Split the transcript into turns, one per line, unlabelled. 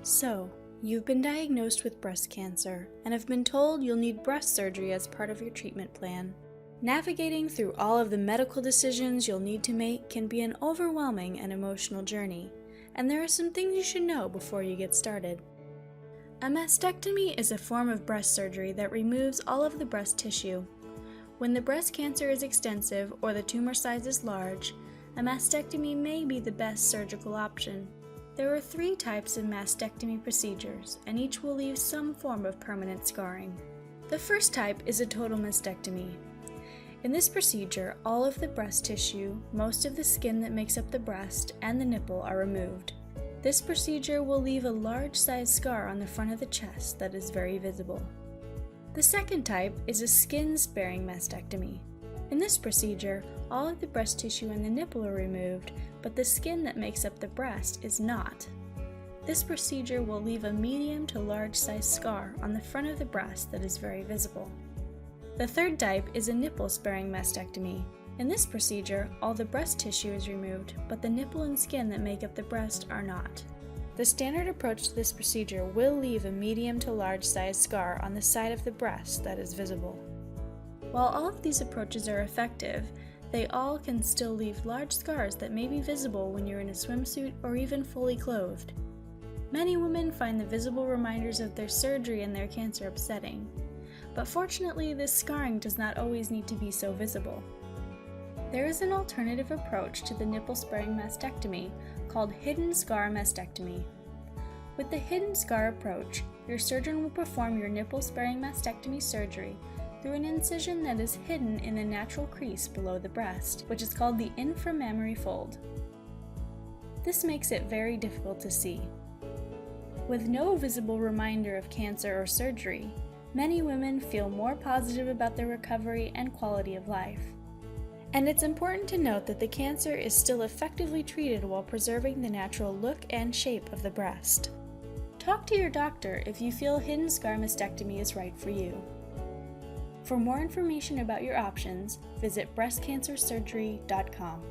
So, you've been diagnosed with breast cancer and have been told you'll need breast surgery as part of your treatment plan. Navigating through all of the medical decisions you'll need to make can be an overwhelming and emotional journey, and there are some things you should know before you get started. A mastectomy is a form of breast surgery that removes all of the breast tissue. When the breast cancer is extensive or the tumor size is large, a mastectomy may be the best surgical option. There are 3 types of mastectomy procedures, and each will leave some form of permanent scarring. The first type is a total mastectomy. In this procedure, all of the breast tissue, most of the skin that makes up the breast, and the nipple are removed. This procedure will leave a large-sized scar on the front of the chest that is very visible. The second type is a skin-sparing mastectomy. In this procedure, all of the breast tissue and the nipple are removed, but the skin that makes up the breast is not. This procedure will leave a medium to large-sized scar on the front of the breast that is very visible. The third type is a nipple-sparing mastectomy. In this procedure, all the breast tissue is removed, but the nipple and skin that make up the breast are not. The standard approach to this procedure will leave a medium to large-sized scar on the side of the breast that is visible. While all of these approaches are effective, they all can still leave large scars that may be visible when you're in a swimsuit or even fully clothed. Many women find the visible reminders of their surgery and their cancer upsetting, but fortunately this scarring does not always need to be so visible. There is an alternative approach to the nipple-sparing mastectomy called hidden scar mastectomy. With the hidden scar approach, your surgeon will perform your nipple-sparing mastectomy surgery through an incision that is hidden in the natural crease below the breast, which is called the inframammary fold. This makes it very difficult to see. With no visible reminder of cancer or surgery, many women feel more positive about their recovery and quality of life. And it's important to note that the cancer is still effectively treated while preserving the natural look and shape of the breast. Talk to your doctor if you feel hidden scar mastectomy is right for you. For more information about your options, visit breastcancersurgery.com.